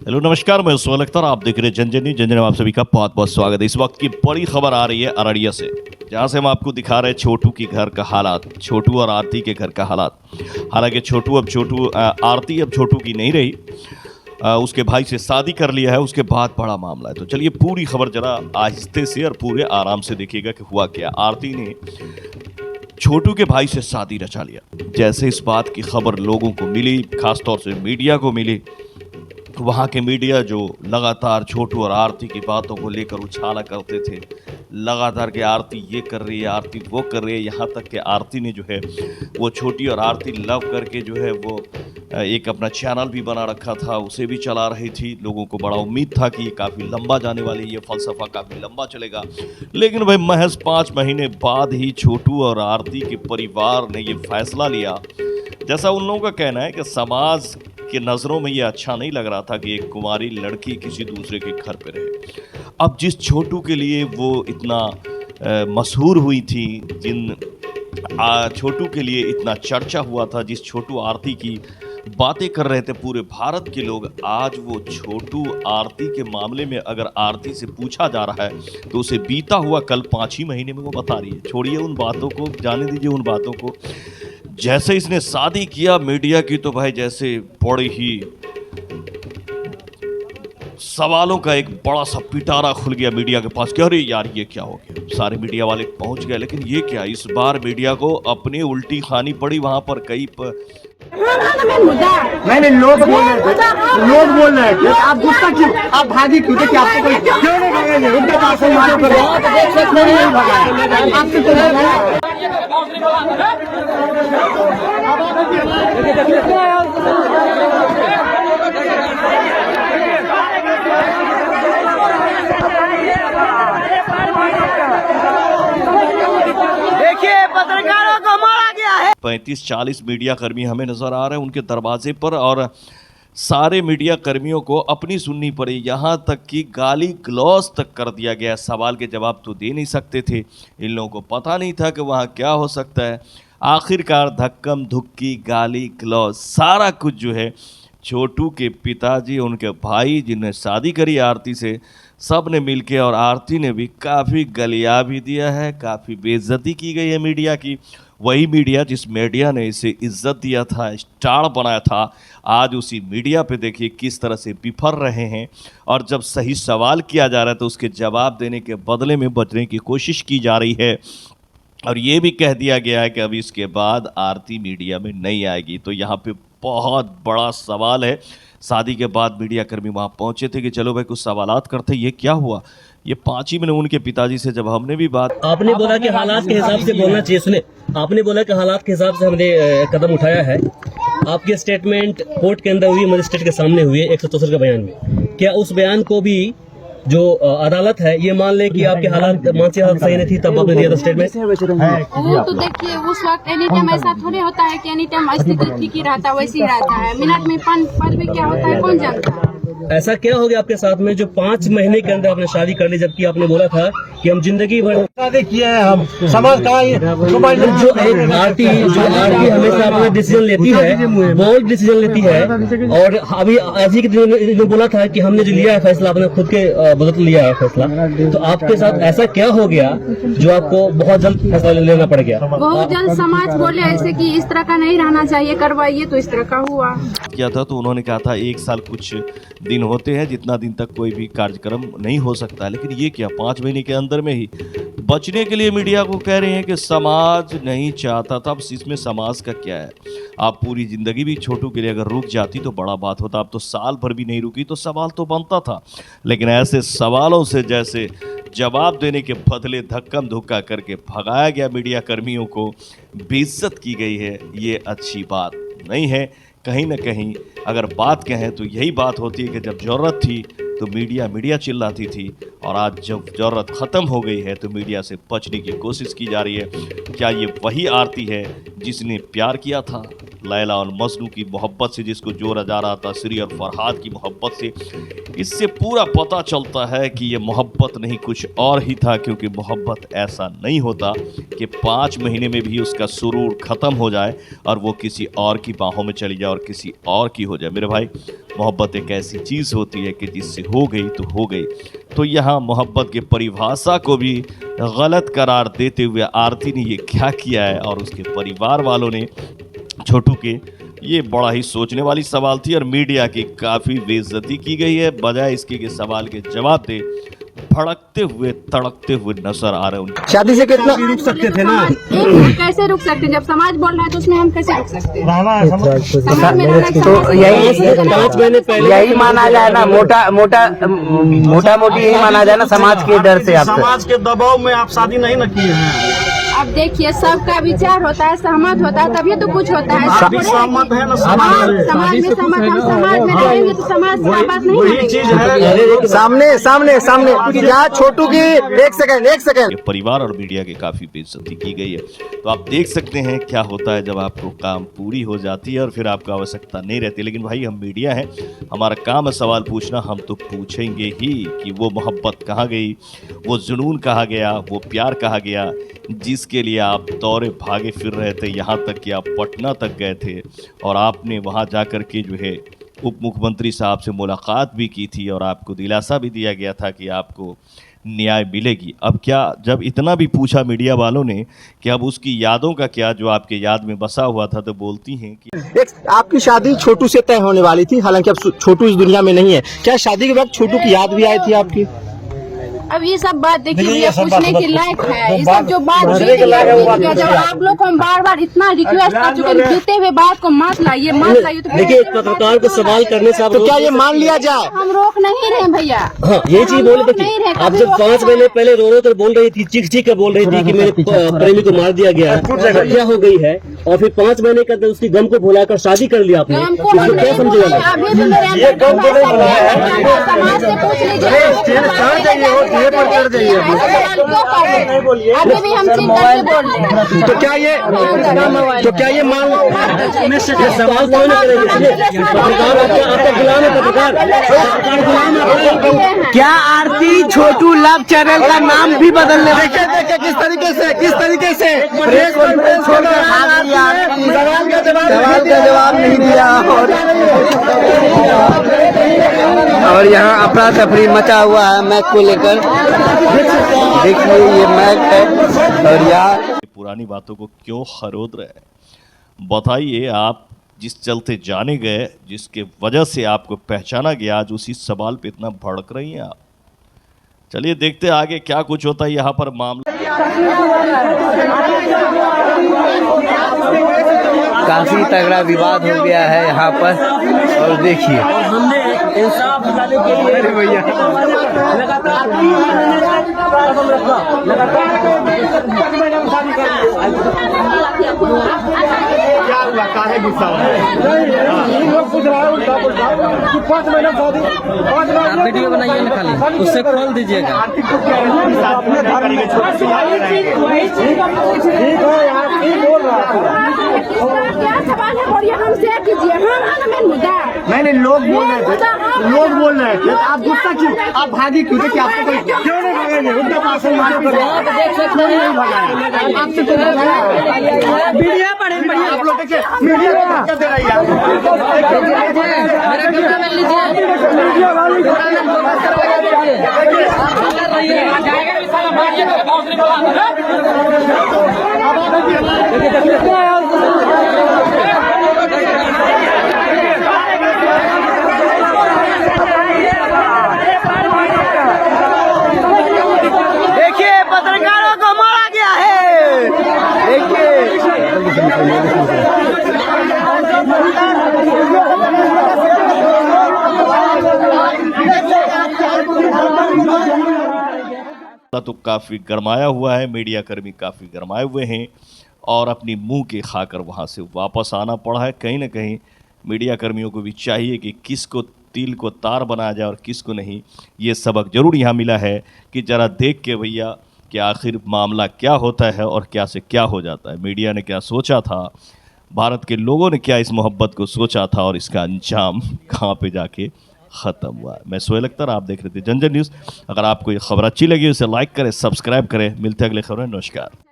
Hello नमस्कार, मैं उस्मान अख्तर, आप देख रहे हैं जनजनी। जनजनी में आप सभी का बहुत बहुत स्वागत है। इस वक्त की बड़ी खबर आ रही है अररिया से, जहां से हम आपको दिखा रहे हैं छोटू के घर का हालात, छोटू और आरती के घर का हालात। हालांकि आरती अब छोटू की नहीं रही, उसके भाई से शादी कर लिया है, उसके बाद बड़ा मामला है। तो चलिए पूरी खबर जरा आहिस्ते से और पूरे आराम से देखिएगा कि हुआ क्या। आरती ने छोटू के भाई से शादी रचा लिया। जैसे इस बात की खबर लोगों को मिली, खासतौर से मीडिया को मिली, वहाँ के मीडिया जो लगातार छोटू और आरती की बातों को लेकर उछाला करते थे, लगातार कि आरती ये कर रही है, आरती वो कर रही है, यहाँ तक कि आरती ने जो है वो छोटी और आरती लव करके जो है वो एक अपना चैनल भी बना रखा था, उसे भी चला रही थी। लोगों को बड़ा उम्मीद था कि ये काफ़ी लंबा जाने वाली, ये फ़लसफ़ा काफ़ी लंबा चलेगा। लेकिन भाई महज 5 महीने बाद ही छोटू और आरती के परिवार ने ये फैसला लिया, जैसा उन लोगों का कहना है कि समाज के नज़रों में ये अच्छा नहीं लग रहा था कि एक कुंवारी लड़की किसी दूसरे के घर पे रहे। अब जिस छोटू के लिए वो इतना मशहूर हुई थी, छोटू के लिए इतना चर्चा हुआ था, जिस छोटू आरती की बातें कर रहे थे पूरे भारत के लोग, आज वो छोटू आरती के मामले में अगर आरती से पूछा जा रहा है तो उसे बीता हुआ कल 5 ही महीने में वो बता रही है। छोड़िए उन बातों को, जाने दीजिए उन बातों को। जैसे इसने शादी किया मीडिया की, तो भाई जैसे बड़ी ही सवालों का एक बड़ा सा पिटारा खुल गया मीडिया के पास कि अरे यार ये क्या हो गया। सारे मीडिया वाले पहुंच गए, लेकिन ये क्या, इस बार मीडिया को अपनी उल्टी खानी पड़ी। वहां पर नहीं लोग बोल रहे थे, आप गुस्सा क्यों, आप भागी क्यों? देखिए आपको कोई क्यों नहीं भागेंगे, उनके पास देखिए पत्रकारों को मारा गया है। 35-40 मीडिया कर्मी हमें नजर आ रहे हैं उनके दरवाजे पर, और सारे मीडिया कर्मियों को अपनी सुननी पड़ी। यहाँ तक कि गाली ग्लॉस तक कर दिया गया। सवाल के जवाब तो दे नहीं सकते थे, इन लोगों को पता नहीं था कि वहाँ क्या हो सकता है। आखिरकार धक्कम धुक्की, गाली ग्लॉस, सारा कुछ जो है छोटू के पिताजी, उनके भाई जिन्होंने शादी करी आरती से, सब ने मिलके, और आरती ने भी काफ़ी गलिया भी दिया है, काफ़ी बेइज्जती की गई है मीडिया की। वही मीडिया जिस मीडिया ने इसे इज्जत दिया था, स्टार बनाया था, आज उसी मीडिया पे देखिए किस तरह से बिफर रहे हैं। और जब सही सवाल किया जा रहा है तो उसके जवाब देने के बदले में बचने की कोशिश की जा रही है। और ये भी कह दिया गया है कि अब इसके बाद आरती मीडिया में नहीं आएगी। तो यहाँ पे बहुत बड़ा सवाल है। शादी के बाद मीडिया कर्मी वहाँ पहुँचे थे कि चलो भाई कुछ सवालात करते, ये क्या हुआ। ये 5 ही महीने उनके पिताजी से जब हमने भी बात, आपने बोला कि हालात के हिसाब से बोलना चाहिए। सुने, आपने बोला कि हालात के हिसाब से हमने कदम उठाया है। आपकी स्टेटमेंट कोर्ट के अंदर हुई, मजिस्ट्रेट के सामने हुई है 164 के बयान में। क्या उस बयान को भी जो अदालत है ये मान ले कि आपके हालात, मानसिक हालत सही नहीं थी, तब आपने दिया था स्टेटमेंट? वो तो देखिए उस वक्त एनी टाइम ऐसा थोड़ी होता है कि एनी टाइम स्थिति ठीक ही रहता है, वैसे ही रहता है। मिनट में पल में क्या होता है कौन जानता है। ऐसा क्या हो गया आपके साथ में जो 5 महीने के अंदर आपने शादी कर ली, जबकि आपने बोला था कि हम जिंदगी भर शादी किए हैं, हम समाज का जो एक आरती हमेशा अपना डिसीजन लेती है, बोल्ड डिसीजन लेती है। और अभी आज ही के दिन बोला था कि हमने जो लिया है फैसला, अपने खुद के बदौलत लिया है फैसला। तो आपके साथ ऐसा क्या हो गया जो आपको बहुत जल्द फैसला लेना पड़ गया? बहुत जल्द समाज बोले ऐसे कि इस तरह का नहीं रहना चाहिए, करवाइए, तो इस तरह का हुआ। किया था तो उन्होंने कहा था 1 साल कुछ दिन होते हैं जितना दिन तक कोई भी कार्यक्रम नहीं हो सकता। लेकिन ये क्या, 5 महीने के अंदर में ही बचने के लिए मीडिया को कह रहे हैं कि समाज नहीं चाहता था। अब इसमें समाज का क्या है। आप पूरी ज़िंदगी भी छोटू के लिए अगर रुक जाती तो बड़ा बात होता। अब तो साल भर भी नहीं रुकी तो सवाल तो बनता था। लेकिन ऐसे सवालों से जैसे जवाब देने के बदले धक्कम धुक्का करके भगाया गया मीडिया कर्मियों को, बेइज्जत की गई है, ये अच्छी बात नहीं है। कहीं ना कहीं अगर बात कहें तो यही बात होती है कि जब ज़रूरत थी तो मीडिया चिल्लाती थी, और आज जब ज़रूरत ख़त्म हो गई है तो मीडिया से बचने की कोशिश की जा रही है। क्या ये वही आरती है जिसने प्यार किया था? लैला और मजनू की मोहब्बत से जिसको जोड़ा जा रहा था, श्री और फरहाद की मोहब्बत से, इससे पूरा पता चलता है कि ये मोहब्बत नहीं कुछ और ही था। क्योंकि मोहब्बत ऐसा नहीं होता कि 5 महीने में भी उसका सुरूर ख़त्म हो जाए और वो किसी और की बाहों में चली जाए और किसी और की हो जाए। मेरे भाई, मोहब्बत एक ऐसी चीज़ होती है कि जिससे हो गई तो हो गई। तो यहाँ मोहब्बत के परिभाषा को भी गलत करार देते हुए आरती ने ये क्या किया है और उसके परिवार वालों ने छोटू के, ये बड़ा ही सोचने वाली सवाल थी और मीडिया की काफ़ी बेइज्जती की गई है। बजाय इसके कि सवाल के जवाब दे, भड़कते हुए तड़कते हुए नजर आ रहे हैं। शादी से कितना रुक सकते थे ना? कैसे रुक सकते हैं? जब समाज बोल रहा है तो उसमें हम कैसे रुक सकते हैं? समाज में तो यही माना जाए ना, मोटा मोटी यही माना जाए ना, समाज के डर से, आप समाज के दबाव में आप शादी नहीं न किए हैं। अब देखिए, सबका विचार होता है, सहमत होता है, तभी तो कुछ होता है। सभी सहमत है ना, समाज में सहमत, हम समाज में रहेंगे तो समाज का बात नहीं वही चीज है। सामने सामने सामने क्या छोटू की एक सेकंड ये परिवार और मीडिया की काफ़ी बेइज्जती की गई है। तो आप देख सकते हैं क्या होता है जब आपको काम पूरी हो जाती है और फिर आपको आवश्यकता नहीं रहती। लेकिन भाई, हम मीडिया हैं, हमारा काम है सवाल पूछना, हम तो पूछेंगे ही कि वो मोहब्बत कहाँ गई, वो जुनून कहाँ गया, वो प्यार कहाँ गया जिसके लिए आप दौरे भागे फिर रहे थे। यहाँ तक कि आप पटना तक गए थे और आपने वहाँ जाकर के जो है उप मुख्यमंत्री साहब से मुलाकात भी की थी और आपको दिलासा भी दिया गया था कि आपको न्याय मिलेगी। अब क्या, जब इतना भी पूछा मीडिया वालों ने कि अब उसकी यादों का क्या जो आपके याद में बसा हुआ था, तो बोलती हैं कि आपकी शादी छोटू से तय होने वाली थी, हालांकि अब छोटू इस दुनिया में नहीं है। क्या शादी के वक्त छोटू की याद भी आई थी आपकी? अब ये सब बात देखिए भैया पूछने की लायक है। ये सब जो बात जब आप लोग को हम बार बार इतना रिक्वेस्ट कर चुके हैं, बीते हुए बात को मत लाइए तो देखिए, एक पत्रकार को सवाल करने से आप तो क्या ये मान लिया जाए? हम रोक नहीं रहे भैया। हाँ, ये चीज बोल देखिए, आप जब 5 महीने पहले रो कर बोल रही थी, चीख कर बोल रही थी कि मेरे प्रेमी को मार दिया गया है, क्या हो गई है, और फिर 5 महीने के अंदर उसकी गम को भुलाकर शादी कर लिया आपने, क्या समझेगा? अभी भी मेरे समाज से पूछ लीजिए, अभी भी हम चिंता से बोल रहे हैं। तो क्या ये मान सवाल कौन करेंगे? पत्रकार आपका गुलाम है, पत्रकार गुलाम है। क्या आरती छोटू लव चैनल का नाम भी बदलने? देखिए किस तरीके से प्रेस कॉन्फ्रेंस सवाल का जवाब नहीं दिया और यहाँ अफरा तफरी मचा हुआ है मैच को लेकर। देखिए ये मैच है और यहाँ पुरानी बातों को क्यों खरोद रहे हैं? बताइए, आप जिस चलते जाने गए, जिसके वजह से आपको पहचाना गया, आज उसी सवाल पे इतना भड़क रही हैं आप। चलिए देखते आगे क्या कुछ होता है यहाँ पर मामला। काफी तगड़ा विवाद हो गया है यहाँ पर और देखिए हमने इंसाफ दिलाने के लिए लगातार क्या हुआ, काहे गुस्सा आप वीडियो बनाइए ना, खाली उससे खोल दीजिएगा। क्या सवाल है, बोलिए, हम शेयर कीजिए। नहीं, लोग बोल रहे थे आप गुस्सा क्यों, आप भागी क्यों थे? आपको कोई क्यों नहीं भागेंगे? उनका पासन आप देख सकते हैं, आपसे तो मीडिया पढ़े बढ़िया आप लोग देखिए मीडिया को धक्का दे रही है। देखिए, पत्रकारों को मारा गया है। तो काफ़ी गरमाया हुआ है, मीडिया कर्मी काफ़ी गरमाए हुए हैं और अपनी मुंह के खाकर वहाँ से वापस आना पड़ा है। कहीं ना कहीं मीडिया कर्मियों को भी चाहिए कि किसको तिल को तार बनाया जाए और किसको नहीं। ये सबक ज़रूर यहाँ मिला है कि ज़रा देख के भैया कि आखिर मामला क्या होता है और क्या से क्या हो जाता है। मीडिया ने क्या सोचा था भारत के लोगों ने क्या इस मोहब्बत को सोचा था और इसका अंजाम कहाँ पे जाके ख़त्म हुआ। मैं सोहेल अख्तर, आप देख रहे थे जनजन न्यूज़। अगर आपको ये खबर अच्छी लगी उसे लाइक करें, सब्सक्राइब करें। मिलते हैं अगले खबर में। नमस्कार।